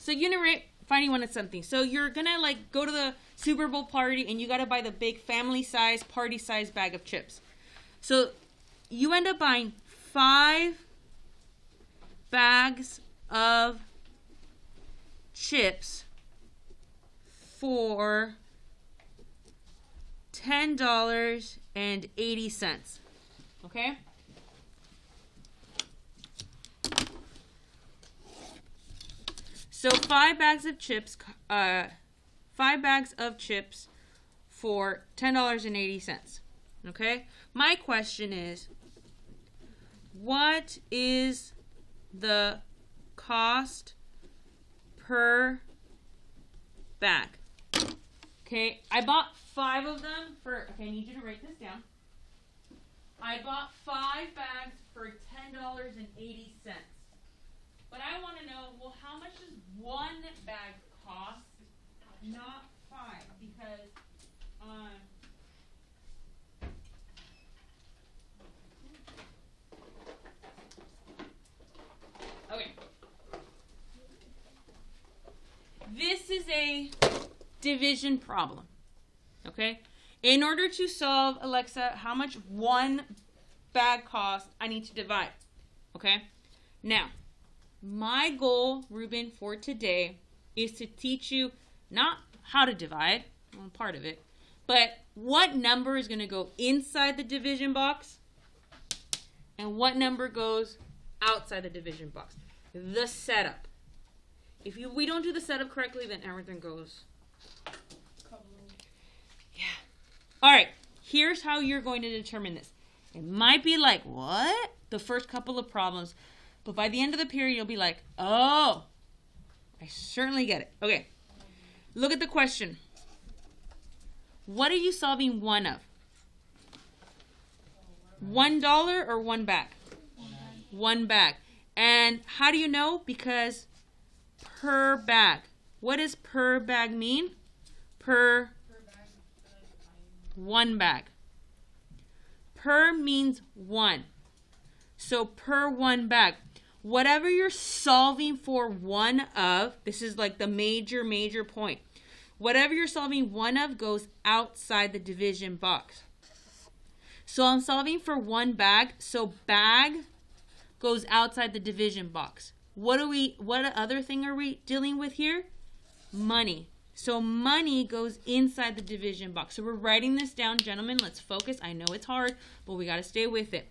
So unit rate, finding one of something. So you're going to like go to the Super Bowl party and you got to buy the big family size, party size bag of chips. So you end up buying 5 bags of chips for $10.80. Okay? So 5 bags of chips, 5 bags of chips for $10.80. Okay? My question is, what is the cost per bag? Okay, I bought 5 of them for, okay, I need you to write this down. I bought 5 bags for $10.80. But I want to know, well, how much does 1 bag cost? Not 5, because, okay. This is a division problem, okay? In order to solve, Alexa, how much 1 bag costs, I need to divide, okay? Now, my goal, Ruben, for today is to teach you not how to divide, well, part of it, but what number is going to go inside the division box and what number goes outside the division box. The setup. If we don't do the setup correctly, then everything goes. Yeah. All right. Here's how you're going to determine this. It might be like, what? The first couple of problems. But by the end of the period, you'll be like, oh, I certainly get it. Okay. Look at the question. What are you solving 1 of? $1 or 1 bag? 1 bag. And how do you know? Because per bag. What does per bag mean? Per 1 bag. Per means 1. So per 1 bag. Whatever you're solving for 1 of, this is like the major point. Whatever you're solving 1 of goes outside the division box. So I'm solving for 1 bag. So bag goes outside the division box. What other thing are we dealing with here? Money. So money goes inside the division box. So we're writing this down, gentlemen. Let's focus. I know it's hard, but we got to stay with it.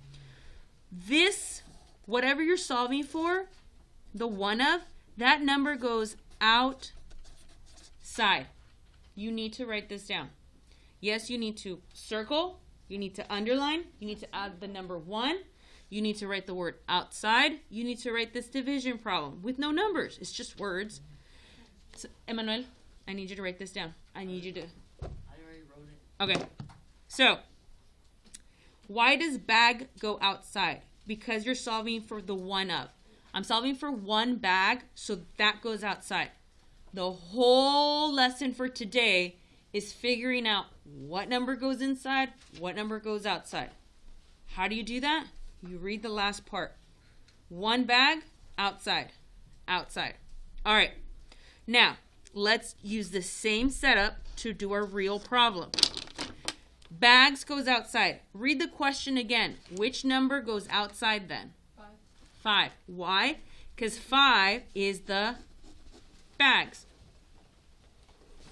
This, whatever you're solving for, the 1 of, that number goes outside. You need to write this down. Yes, you need to circle. You need to underline. You need to add the number 1. You need to write the word outside. You need to write this division problem with no numbers. It's just words. So, Emmanuel, I need you to write this down. I need you to. I already wrote it. Okay. So, why does bag go outside? Because you're solving for the 1 of. I'm solving for 1 bag, so that goes outside. The whole lesson for today is figuring out what number goes inside, what number goes outside. How do you do that? You read the last part. 1 bag, outside, outside. All right. Now, let's use the same setup to do our real problem. Bags goes outside. Read the question again. Which number goes outside then? 5. Why? Because 5 is the bags.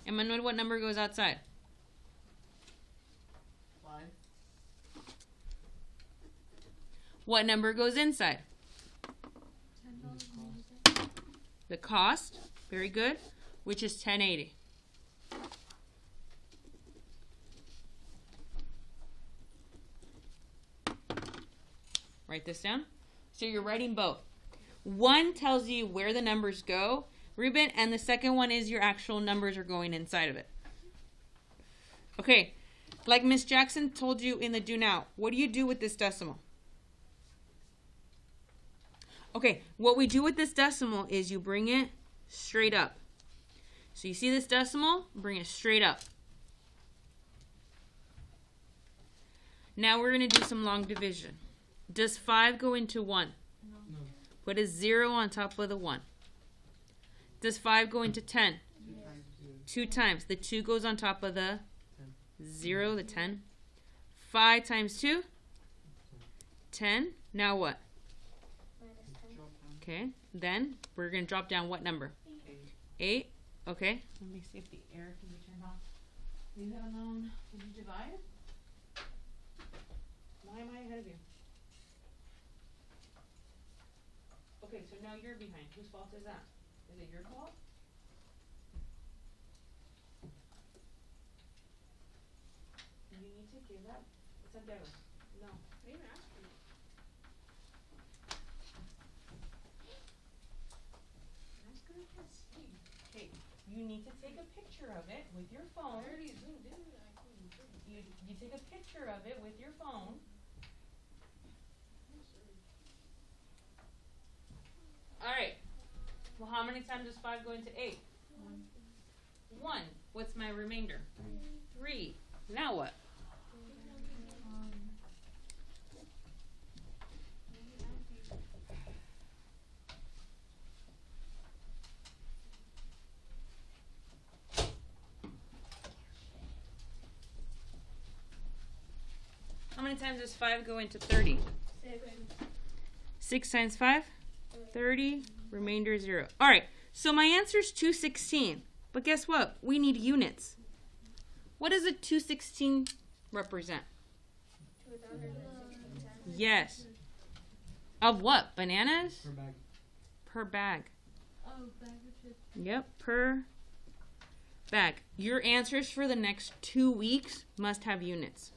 Emmanuel, what number goes outside? 5. What number goes inside? The cost. Very good. Which is $10.80. Write this down. So you're writing both. 1 tells you where the numbers go, Ruben, and the second one is your actual numbers are going inside of it. Okay, like Miss Jackson told you in the do now, what do you do with this decimal? Okay, what we do with this decimal is you bring it straight up. So you see this decimal? Bring it straight up. Now we're going to do some long division. Does 5 go into 1? No. What is 0 on top of the 1? does 5 go into 10? 2 times. The 2 goes on top of the 0, the 10. 5 times 2? 10. Now what? Okay. Then we're going to drop down what number? 8. Okay. Let me see if the air can be turned off. Leave that alone. Did you divide? Why am I ahead of you? Okay, so now you're behind. Whose fault is that? Is it your fault? You need to give that. It's Santiago. No. Maybe ask me. Okay, you need to take a picture of it with your phone. I already zoomed in. I couldn't zoom. You take a picture of it with your phone. All right. Well, how many times does 5 go into 8? 1. What's my remainder? 3. Now what? How many times does 5 go into 30? 6 times 5? 30. Remainder 0. All right. So my answer is 216. But guess what? We need units. What does a 216 represent? Yes. Of what? Bananas? Per bag. Per bag. Oh, bag of chips. Yep. Per bag. Your answers for the next 2 weeks must have units.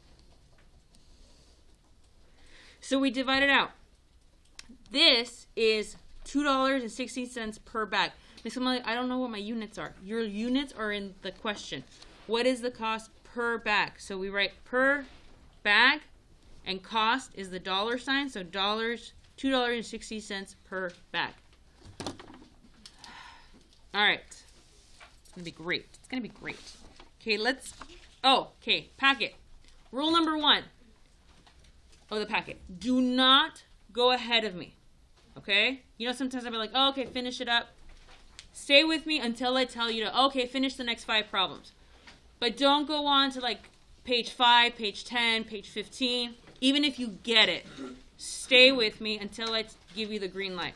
So we divide it out. This is $2.60 per bag. I don't know what my units are. Your units are in the question. What is the cost per bag? So we write per bag, and cost is the dollar sign. So $2.60 per bag. All right. It's gonna be great. It's gonna be great. Okay, okay, packet. Rule number 1 of the packet. Do not go ahead of me. Okay? You know, sometimes I'll be like, oh, okay, finish it up. Stay with me until I tell you to, okay, finish the next 5 problems. But don't go on to like page 5, page 10, page 15. Even if you get it, stay with me until I give you the green light.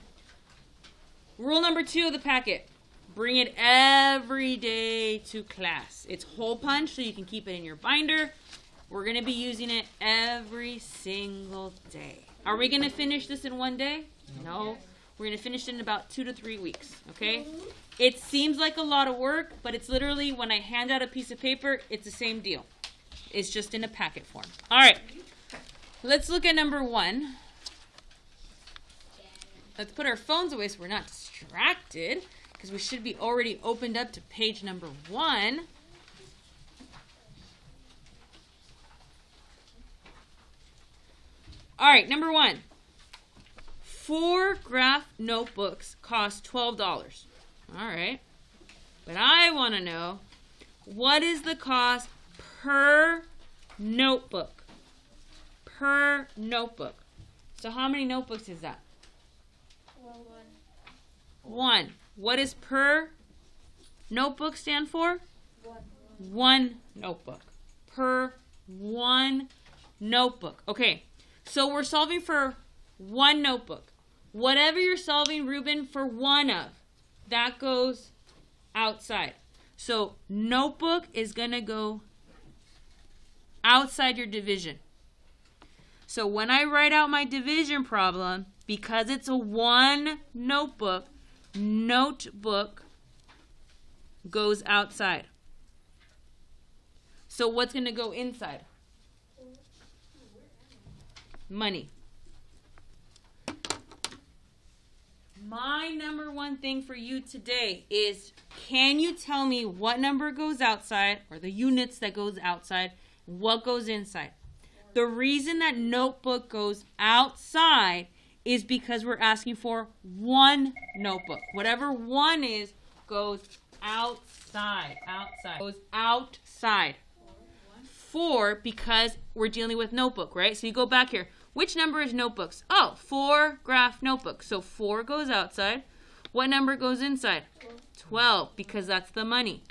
Rule number 2 of the packet. Bring it every day to class. It's hole punch, so you can keep it in your binder. We're going to be using it every single day. Are we going to finish this in 1 day? No. We're going to finish it in about 2 to 3 weeks, okay? It seems like a lot of work, but it's literally, when I hand out a piece of paper, it's the same deal. It's just in a packet form. All right. Let's look at number 1. Let's put our phones away so we're not distracted, because we should be already opened up to page number 1. All right, number 1. 4 graph notebooks cost $12. All right. But I want to know, what is the cost per notebook? Per notebook. So how many notebooks is that? 1. What does per notebook stand for? 1 notebook. Per 1 notebook. Okay. So we're solving for 1 notebook. Whatever you're solving, Ruben, for 1 of, that goes outside. So notebook is going to go outside your division. So when I write out my division problem, because it's a 1 notebook, notebook goes outside. So what's going to go inside? Money. My number 1 thing for you today is, can you tell me what number goes outside, or the units that goes outside, what goes inside? The reason that notebook goes outside is because we're asking for 1 notebook. Whatever 1 is goes outside. Outside. Goes outside. 4 because we're dealing with notebook, right? So you go back here. Which number is notebooks? Oh, 4 graph notebooks. So 4 goes outside. What number goes inside? 12, because that's the money.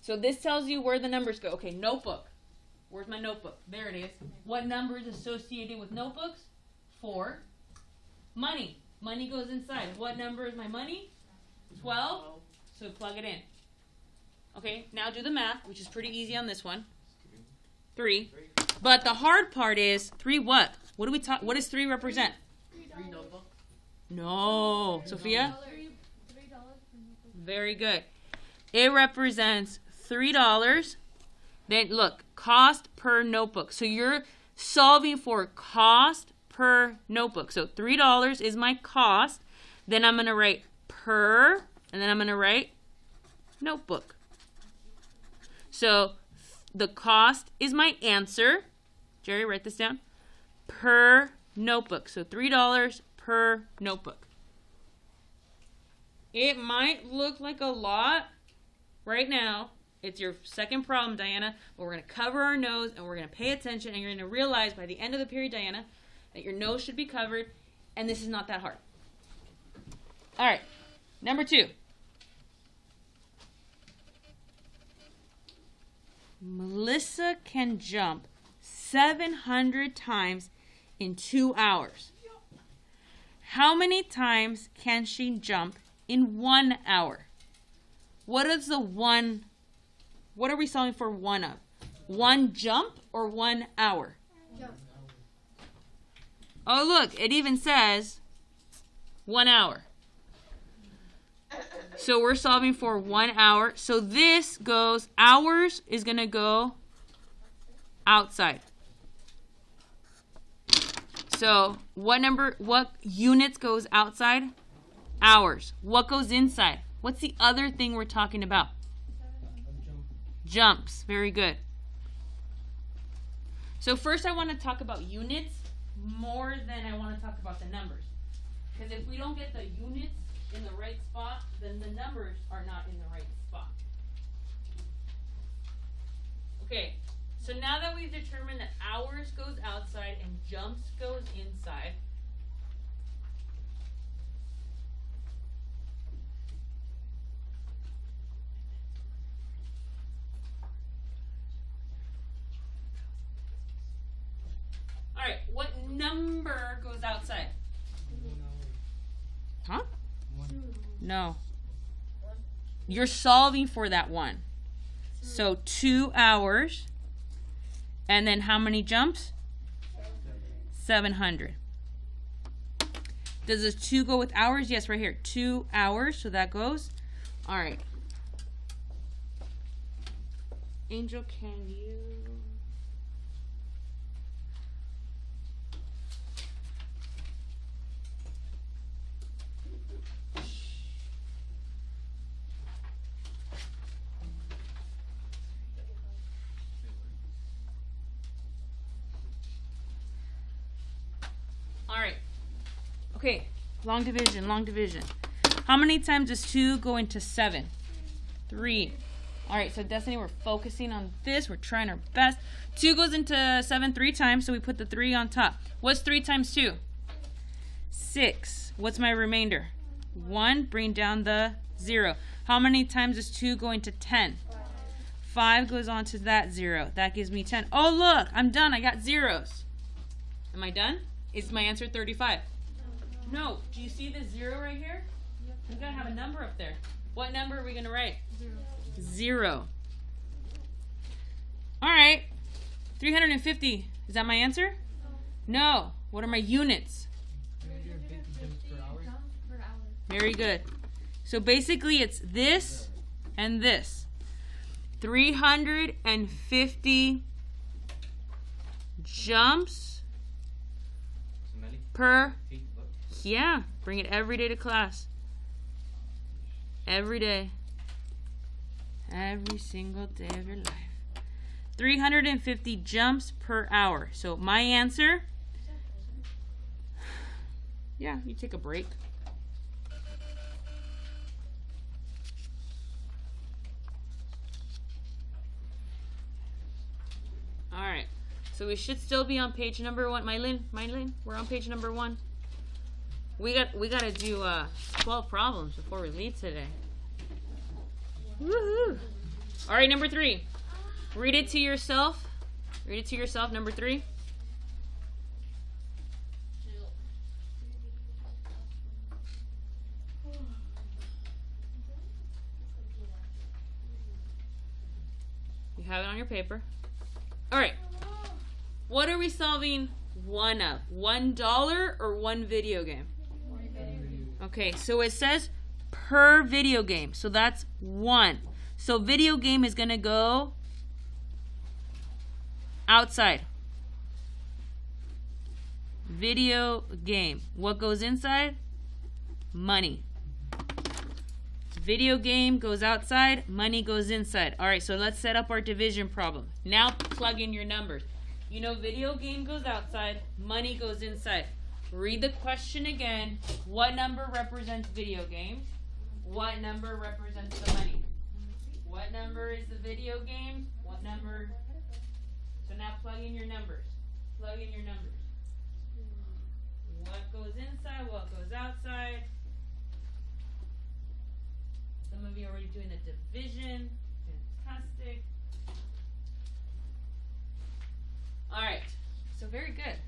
So this tells you where the numbers go. Okay, notebook. Where's my notebook? There it is. What number is associated with notebooks? 4. Money. Money goes inside. What number is my money? 12. So plug it in. Okay, now do the math, which is pretty easy on this one. 3. But the hard part is 3 what? What do we talk? What does 3 represent? 3 notebooks. No. Sophia? $3 per notebook. Very good. It represents $3. Then look, cost per notebook. So you're solving for cost per notebook. So $3 is my cost. Then I'm going to write per, and then I'm going to write notebook. So the cost is my answer. Jerry, write this down. Per notebook. So $3 per notebook. It might look like a lot right now. It's your second problem, Diana. But we're going to cover our nose and we're going to pay attention. And you're going to realize by the end of the period, Diana, that your nose should be covered. And this is not that hard. All right. Number 2. Melissa can jump 700 times in 2 hours. How many times can she jump in 1 hour? What is the one? What are we solving for one of? 1 jump or 1 hour? Jump. Oh, look, it even says 1 hour. So we're solving for 1 hour. So this goes, hours is going to go outside. So what units goes outside? Hours. What goes inside? What's the other thing we're talking about? Jumps. Very good. So first I want to talk about units more than I want to talk about the numbers. Because if we don't get the units in the right spot, then the numbers are not in the right spot. Okay, so now that we've determined that hours goes outside and jumps goes inside, all right, what number goes outside? Huh? No. You're solving for that one. So 2 hours. And then how many jumps? 700. Does the 2 go with hours? Yes, right here. 2 hours. So that goes. All right. Angel, can you? Okay, long division, long division. How many times does 2 go into 7? 3. All right, so Destiny, we're focusing on this. We're trying our best. 2 goes into 7 3 times, so we put the 3 on top. What's 3 times 2? 6. What's my remainder? 1. Bring down the 0. How many times does 2 go into 10? 5 goes on to that 0. That gives me 10. Oh, look, I'm done. I got zeros. Am I done? Is my answer 35? No. Do you see the 0 right here? We gotta have a number up there. What number are we gonna write? 0. All right. 350. Is that my answer? No. What are my units? 350 jumps per hour. Very good. So basically it's this and this. 350 jumps per. Yeah, bring it every day to class. Every day. Every single day of your life. 350 jumps per hour. So my answer. Yeah, you take a break. All right. So we should still be on page number 1. Mylin, we're on page number 1. We gotta do 12 problems before we leave today. Woohoo! All right, number 3. Read it to yourself. Read it to yourself. Number 3. You have it on your paper. All right. What are we solving one of? $1 or one video game? Okay, so it says per video game. So that's 1. So video game is going to go outside. Video game. What goes inside? Money. Video game goes outside. Money goes inside. All right, so let's set up our division problem. Now plug in your numbers. You know video game goes outside. Money goes inside. Read the question again. What number represents video games? What number represents the money? What number is the video game? What number? So now plug in your numbers. Plug in your numbers. What goes inside? What goes outside? Some of you are already doing the division. Fantastic. All right. So very good.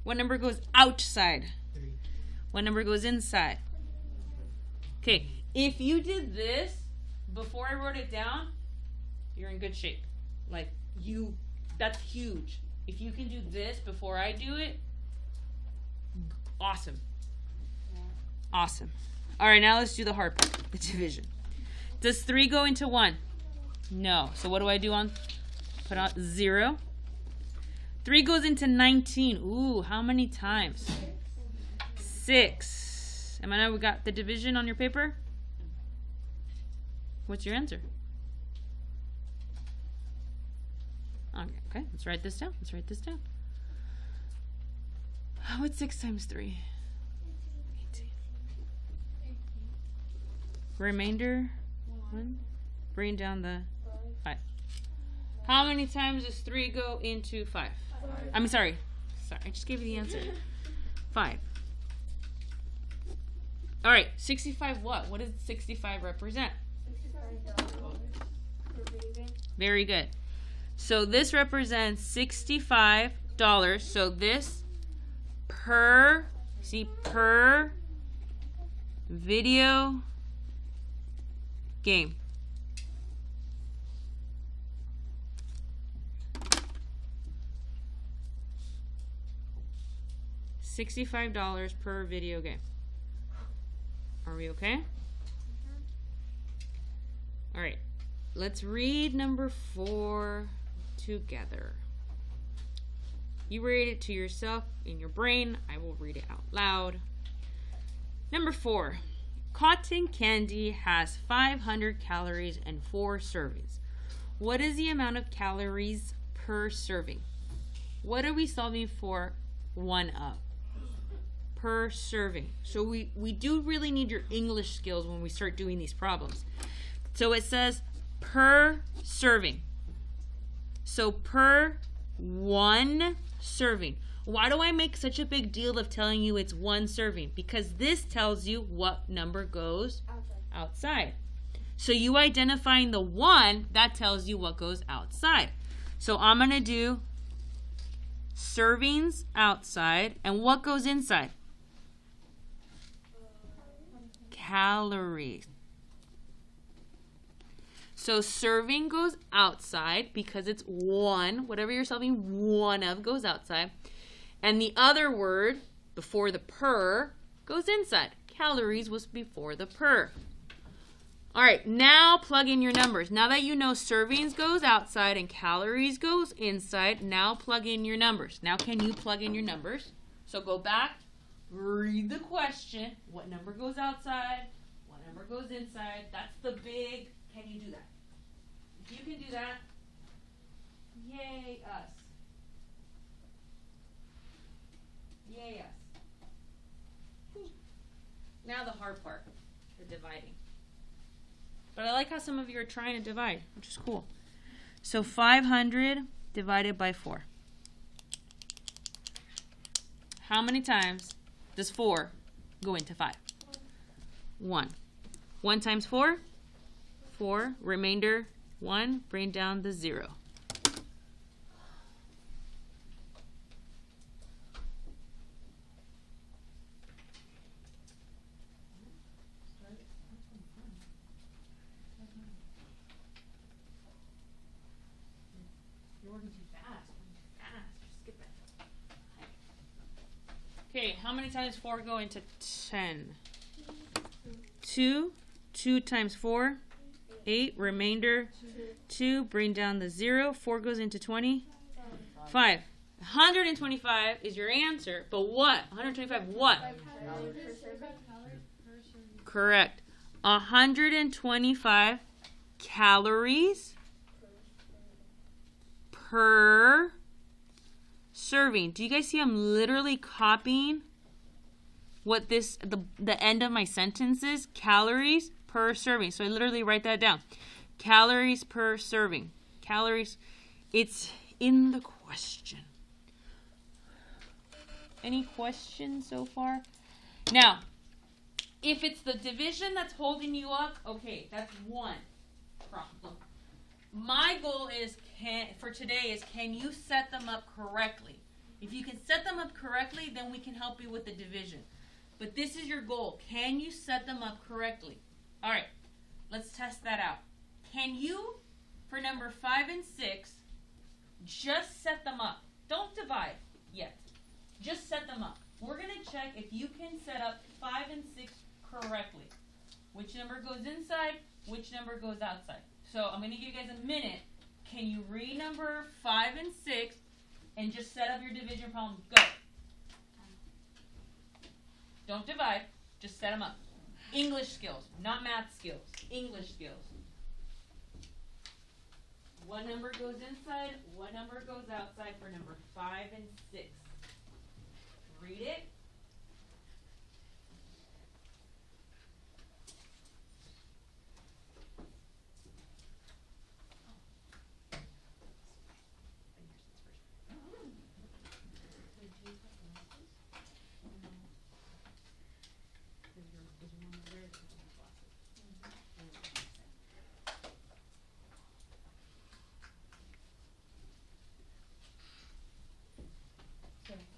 What number goes outside? 3. What number goes inside? Okay. If you did this before I wrote it down, you're in good shape. Like that's huge. If you can do this before I do it, awesome. Awesome. All right, now let's do the hard part, the division. Does 3 go into 1? No. So what do I do on? Put on 0. 3 goes into 19. Ooh, how many times? 6. Am I now we got the division on your paper? What's your answer? Okay, let's write this down. Let's write this down. What's 6 times 3? 18. Remainder 1. Bring down the 5. How many times does 3 go into 5? I mean, sorry, I just gave you the answer. 5. All right, 65 what? What does 65 represent? Very good. So this represents $65. So this per video game. $65 per video game. Are we okay? All right. Let's read number 4 together. You read it to yourself in your brain. I will read it out loud. Number 4. Cotton candy has 500 calories and 4 servings. What is the amount of calories per serving? What are we solving for? 1 of. Per serving. So we do really need your English skills when we start doing these problems. So it says per serving. So per 1 serving. Why do I make such a big deal of telling you it's 1 serving? Because this tells you what number goes outside. So you identifying the 1, that tells you what goes outside. So I'm going to do servings outside. And what goes inside? Calories. So serving goes outside because it's 1. Whatever you're serving 1 of goes outside. And the other word before the per goes inside. Calories was before the per. All right, now plug in your numbers. Now that you know servings goes outside and calories goes inside, now plug in your numbers. Now can you plug in your numbers? So go back, read the question. What number goes outside? What number goes inside? That's the big, can you do that? If you can do that, yay us. Yay us. Now the hard part, the dividing. But I like how some of you are trying to divide, which is cool. So 500 divided by 4. how many times does 4 go into 5? 1. 1 times 4? 4. Remainder 1. Bring down the 0. Okay, how many times 4 go into 10? 2. 2 times 4? 8. Remainder 2. Bring down the 0. 4 goes into 20? 5. 125 is your answer, but what? 125 what? Correct. 125 calories per serving. Do you guys see I'm literally copying what this the end of my sentence is? Calories per serving. So I literally write that down. Calories per serving. Calories. It's in the question. Any questions so far? Now, if it's the division that's holding you up, okay, that's one problem. My goal is for today is can you set them up correctly? If you can set them up correctly, then we can help you with the division. But this is your goal. Can you set them up correctly? All right, let's test that out. Can you, for number 5 and 6, just set them up? Don't divide yet. Just set them up. We're going to check if you can set up 5 and 6 correctly. Which number goes inside, which number goes outside. So I'm going to give you guys a minute. Can you read number 5 and 6 and just set up your division problem? Go. Don't divide. Just set them up. English skills, not math skills. English skills. What number goes inside? What number goes outside for number 5 and 6? Read it.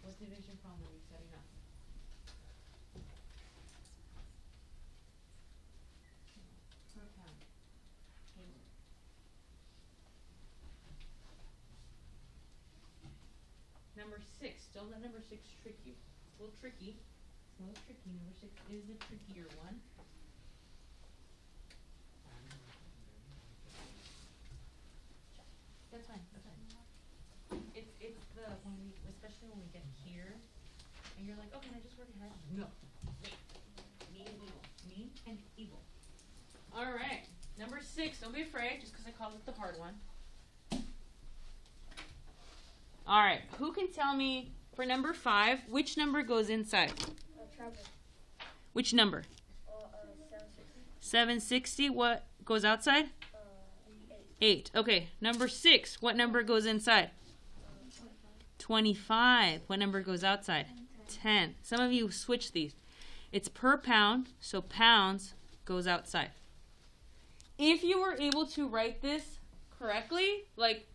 What division problem are we setting up? Per pound. Number 6. Don't let number 6 trick you. It's a little tricky. It's a little tricky. Number 6 is the trickier one. That's fine. That's fine. It's the when we, especially when we get here, and you're like, oh, can I just work ahead? No. Mean and evil. Mean and evil. All right. Number 6. Don't be afraid, just because I called it the hard one. All right. Who can tell me for number 5 which number goes inside? Which number? 760. What goes outside? 8. Okay. Number 6. What number goes inside? 25. What number goes outside? 10. Some of you switch these. It's per pound, so pounds goes outside. If you were able to write this correctly, like,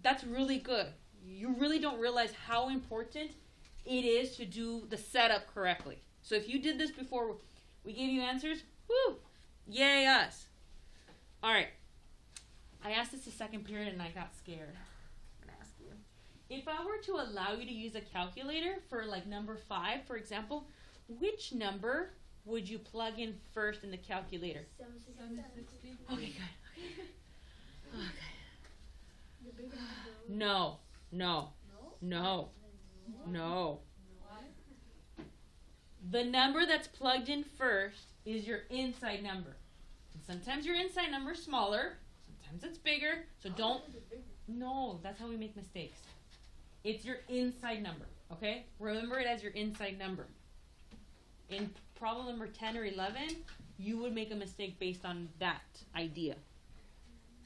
that's really good. You really don't realize how important it is to do the setup correctly. So if you did this before we gave you answers, whoo, yay us. All right. I asked this the second period and I got scared. If I were to allow you to use a calculator for like number 5, for example, which number would you plug in first in the calculator? 760. Okay, good. Okay. No. The number that's plugged in first is your inside number. And sometimes your inside number is smaller, sometimes it's bigger, so don't. No, that's how we make mistakes. It's your inside number, okay? Remember it as your inside number. In problem number 10 or 11, you would make a mistake based on that idea.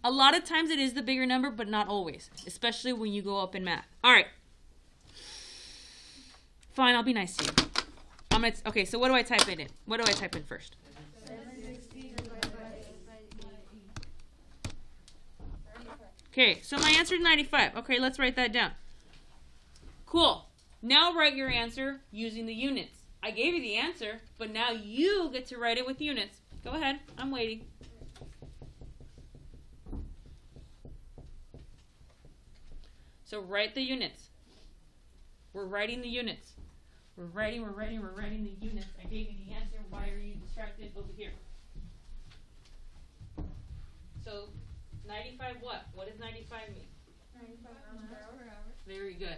A lot of times it is the bigger number, but not always, especially when you go up in math. All right. Fine, I'll be nice to you. Okay, so what do I type in? What do I type in first? 760 divided by 8. Okay, so my answer is 95. Okay, let's write that down. Cool. Now write your answer using the units. I gave you the answer, but now you get to write it with units. Go ahead. I'm waiting. So write the units. We're writing the units. We're writing the units. I gave you the answer. Why are you distracted over here? So 95 what? What does 95 mean? 95 miles per hour. Very good.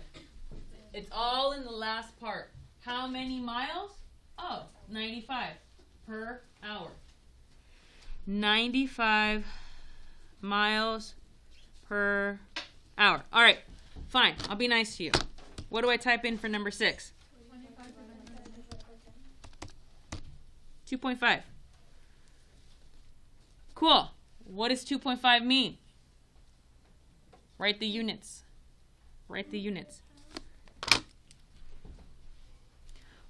It's all in the last part. How many miles? Oh, 95 per hour. 95 miles per hour. All right, fine. I'll be nice to you. What do I type in for number 6? 2.5. Cool. What does 2.5 mean? Write the units. Write the units.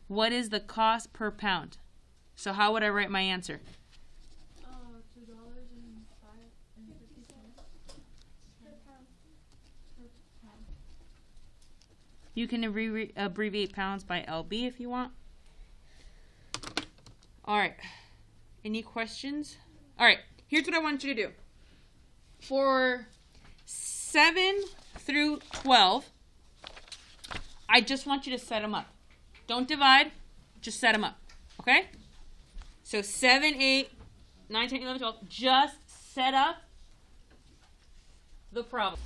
What is the cost per pound? So how would I write my answer? $2.50 per pound. You can abbreviate pounds by LB if you want. All right. Any questions? All right. Here's what I want you to do. For 7 through 12, I just want you to set them up. Don't divide. Just set them up. Okay? So 7, 8, 9, 10, 11, 12. Just set up the problem.